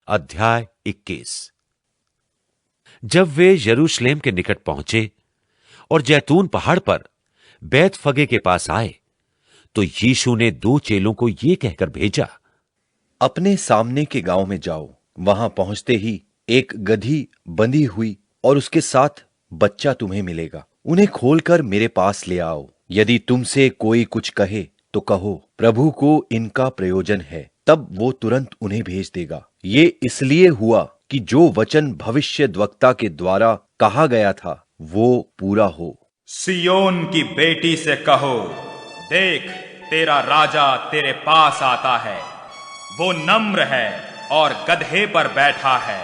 अध्याय 21। जब वे यरूशलेम के निकट पहुंचे और जैतून पहाड़ पर बैतफगे के पास आए, तो यीशु ने 2 चेलों को ये कहकर भेजा, अपने सामने के गांव में जाओ। वहां पहुंचते ही एक गधी बंधी हुई और उसके साथ बच्चा तुम्हें मिलेगा। उन्हें खोलकर मेरे पास ले आओ। यदि तुमसे कोई कुछ कहे तो कहो, प्रभु को इनका प्रयोजन है, तब वो तुरंत उन्हें भेज देगा। ये इसलिए हुआ कि जो वचन भविष्यद्वक्ता के द्वारा कहा गया था वो पूरा हो। सियोन की बेटी से कहो, देख तेरा राजा तेरे पास आता है। वो नम्र है और गधे पर बैठा है,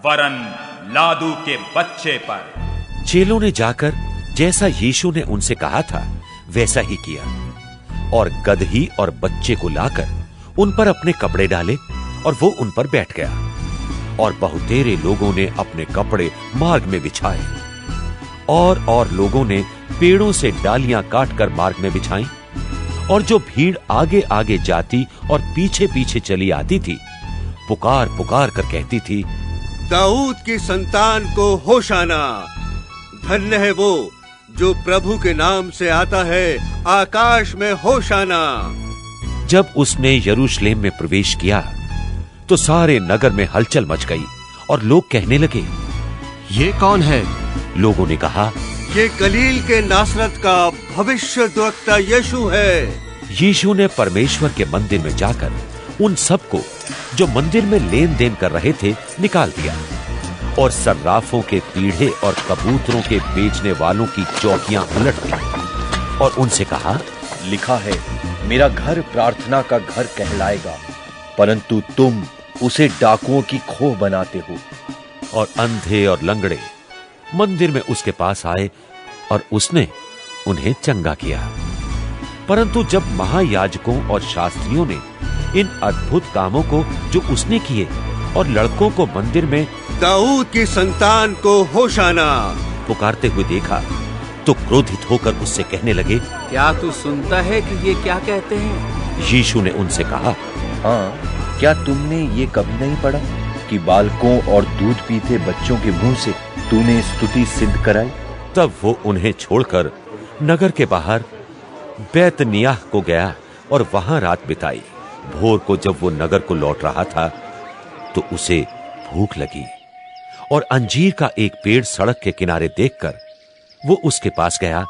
वरन लादू के बच्चे पर। चेलों ने जाकर जैसा यीशु ने उनसे कहा था वैसा ही किया और गदही और बच्चे को लाकर उन पर अपने कपड़े डाले और वो उन पर बैठ गया। और बहुतेरे लोगों ने अपने कपड़े मार्ग में बिछाए और लोगों ने पेड़ों से डालियां काटकर मार्ग में बिछाई। और जो भीड़ आगे आगे जाती और पीछे पीछे चली आती थी, पुकार पुकार कर कहती थी, दाऊद की संतान को होशाना। धन्य है वो जो प्रभु के नाम से आता है, आकाश में होशाना। जब उसने यरूशलेम में प्रवेश किया तो सारे नगर में हलचल मच गई और लोग कहने लगे, ये कौन है? लोगों ने कहा, ये गलील के नासरत का भविष्यद्वक्ता यीशु है। यीशु ने परमेश्वर के मंदिर में जाकर उन सबको जो मंदिर में लेन देन कर रहे थे निकाल दिया और सर्राफों के पीढ़े और कबूतरों के बेचने वालों की चौकियां उलट दी और उनसे कहा, लिखा है, मेरा घर प्रार्थना का घर कहलाएगा, परंतु तुम उसे डाकुओं की खोह बनाते हो। और अंधे और लंगड़े मंदिर में उसके पास आए और उसने उन्हें चंगा किया। परंतु जब महायाजकों और शास्त्रियों ने इन अद्भुत कामों को जो उसने किए और लड़कों को मंदिर में दाऊद की संतान को होशाना पुकारते हुए देखा, तो क्रोधित होकर उससे कहने लगे, क्या तू सुनता है कि ये क्या कहते हैं? यीशु ने उनसे कहा, हाँ, क्या तुमने ये कभी नहीं पढ़ा कि बालकों और दूध पीते बच्चों के मुंह से तूने स्तुति सिद्ध कराई? तब वो उन्हें छोड़कर नगर के बाहर बैतनियाह को गया और वहां रात बिताई। भोर को जब वो नगर को लौट रहा था तो उसे भूख लगी और अंजीर का एक पेड़ सड़क के किनारे देखकर वो उसके पास गया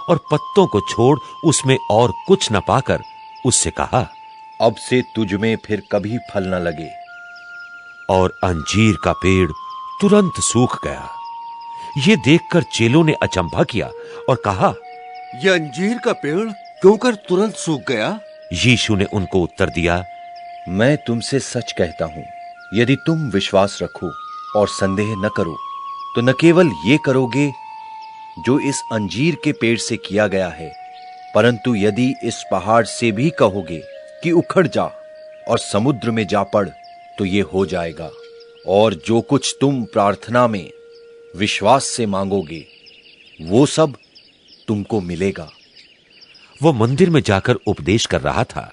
और पत्तों को छोड़ उसमें और कुछ न पाकर उससे कहा, अब से तुझ में फिर कभी फल न लगे। और अंजीर का पेड़ तुरंत सूख गया। ये देखकर चेलों ने अचंभा किया और कहा, यह अंजीर का पेड़ क्यों कर तुरंत सूख गया? यीशु ने उनको उत्तर दिया, मैं तुमसे सच कहता हूं, यदि तुम विश्वास रखो और संदेह न करो तो न केवल ये करोगे जो इस अंजीर के पेड़ से किया गया है, परंतु यदि इस पहाड़ से भी कहोगे कि उखड़ जा और समुद्र में जा पड़, तो ये हो जाएगा। और जो कुछ तुम प्रार्थना में विश्वास से मांगोगे वो सब तुमको मिलेगा। वो मंदिर में जाकर उपदेश कर रहा था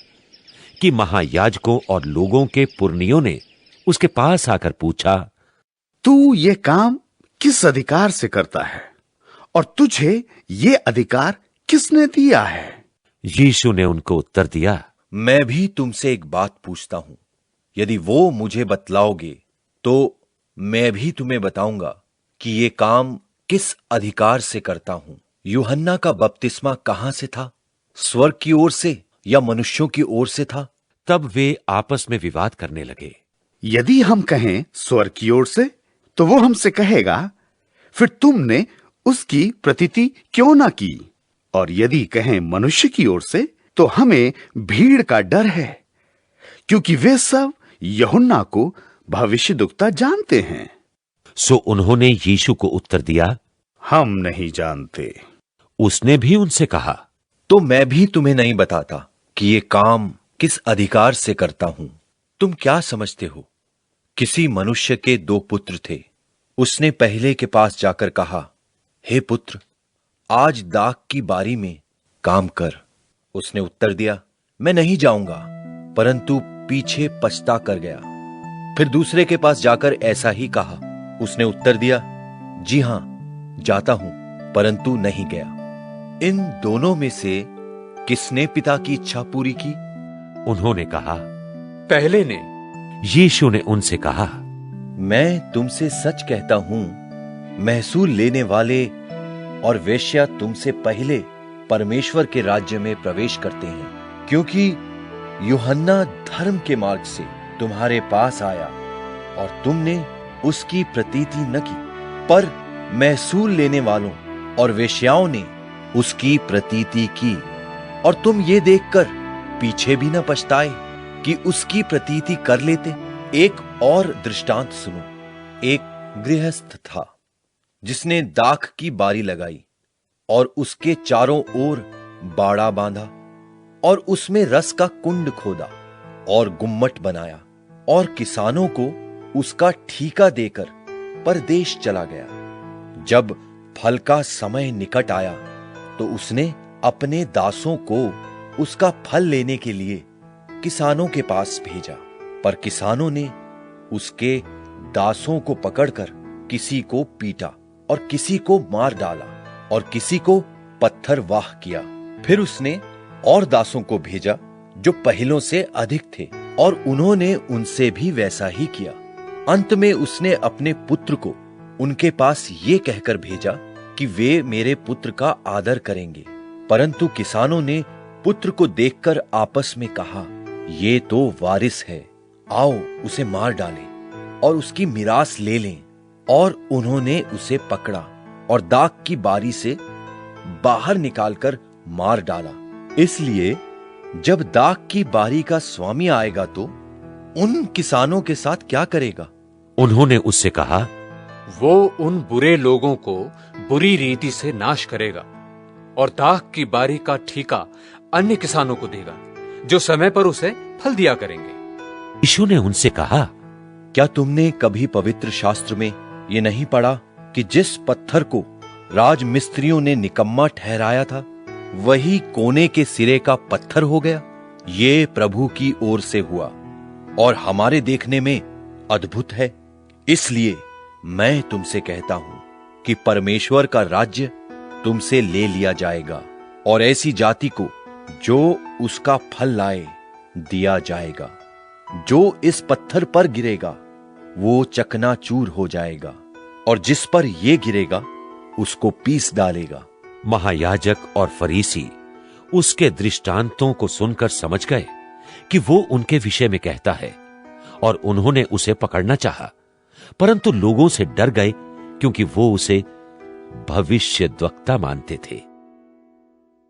कि महायाजकों और लोगों के पुरनियों ने उसके पास आकर पूछा, तू ये काम किस अधिकार से करता है और तुझे ये अधिकार किसने दिया है? यीशु ने उनको उत्तर दिया, मैं भी तुमसे एक बात पूछता हूं, यदि वो मुझे बतलाओगे तो मैं भी तुम्हें बताऊंगा कि ये काम किस अधिकार से करता हूं। यूहन्ना का बपतिस्मा कहां से था? स्वर्ग की ओर से या मनुष्यों की ओर से था? तब वे आपस में विवाद करने लगे। यदि हम कहें स्वर्ग की ओर से, तो वो हमसे कहेगा, फिर तुमने उसकी प्रतीति क्यों ना की? और यदि कहें मनुष्य की ओर से, तो हमें भीड़ का डर है, क्योंकि वे सब यूहन्ना को भविष्यद्वक्ता जानते हैं। सो उन्होंने यीशु को उत्तर दिया, हम नहीं जानते। उसने भी उनसे कहा, तो मैं भी तुम्हें नहीं बताता कि ये काम किस अधिकार से करता हूं। तुम क्या समझते हो? किसी मनुष्य के 2 पुत्र थे। उसने पहले के पास जाकर कहा, हे पुत्र, आज दाख की बारी में काम कर। उसने उत्तर दिया, मैं नहीं जाऊंगा, परंतु पीछे पछता कर गया फिर दूसरे के पास जाकर ऐसा ही कहा। उसने उत्तर दिया, जी हां, जाता हूं, परंतु नहीं गया। इन दोनों में से किसने पिता की इच्छा पूरी की? उन्होंने कहा, पहले ने। यीशु ने उनसे कहा, मैं तुमसे सच कहता हूं, महसूल लेने वाले और वेश्या तुमसे पहले परमेश्वर के राज्य में प्रवेश करते हैं, क्योंकि यूहन्ना धर्म के मार्ग से तुम्हारे पास आया और तुमने उसकी प्रतीति न की, पर महसूल लेने वालों और वेश्याओं ने उसकी प्रतीति की, और तुम ये देखकर पीछे भी न पछताए कि उसकी प्रतीति कर लेते। एक और दृष्टांत सुनो। एक गृहस्थ था जिसने दाख की बारी लगाई और उसके चारों ओर बाड़ा बांधा और उसमें रस का कुंड खोदा और गुम्मट बनाया और किसानों को उसका ठीका देकर परदेश चला गया। जब फल का समय निकट आया तो उसने अपने दासों को उसका फल लेने के लिए किसानों के पास भेजा, पर किसानों ने उसके दासों को पकड़कर किसी को पीटा और किसी को मार डाला और किसी को पत्थर वाह किया। फिर उसने और दासों को भेजा जो पहलों से अधिक थे, और उन्होंने उनसे भी वैसा ही किया। अंत में उसने अपने पुत्र को उनके पास ये कहकर भेजा कि वे मेरे पुत्र का आदर करेंगे। परंतु किसानों ने पुत्र को देखकर आपस में कहा, ये तो वारिस है, आओ उसे मार डालें और उसकी मिरास ले लें। और उन्होंने उसे पकड़ा और दाख की बारी से बाहर निकालकर मार डाला। इसलिए जब दाख की बारी का स्वामी आएगा तो उन किसानों के साथ क्या करेगा? उन्होंने उससे कहा, वो उन बुरे लोगों को बुरी रीति से नाश करेगा और दाख की बारी का ठीका अन्य किसानों को देगा जो समय पर उसे फल दिया करेंगे। यीशु ने उनसे कहा, क्या तुमने कभी पवित्र शास्त्र में ये नहीं पढ़ा कि जिस पत्थर को राजमिस्त्रियों ने निकम्मा ठहराया था वही कोने के सिरे का पत्थर हो गया? ये प्रभु की ओर से हुआ और हमारे देखने में अद्भुत है। इसलिए मैं तुमसे कहता हूं कि परमेश्वर का राज्य तुमसे ले लिया जाएगा और ऐसी जाति को जो उसका फल लाए दिया जाएगा। जो इस पत्थर पर गिरेगा वो चकनाचूर हो जाएगा और जिस पर ये गिरेगा उसको पीस डालेगा। महायाजक और फरीसी उसके दृष्टांतों को सुनकर समझ गए कि वो उनके विषय में कहता है, और उन्होंने उसे पकड़ना चाहा, परंतु लोगों से डर गए क्योंकि वो उसे भविष्यद्वक्ता मानते थे।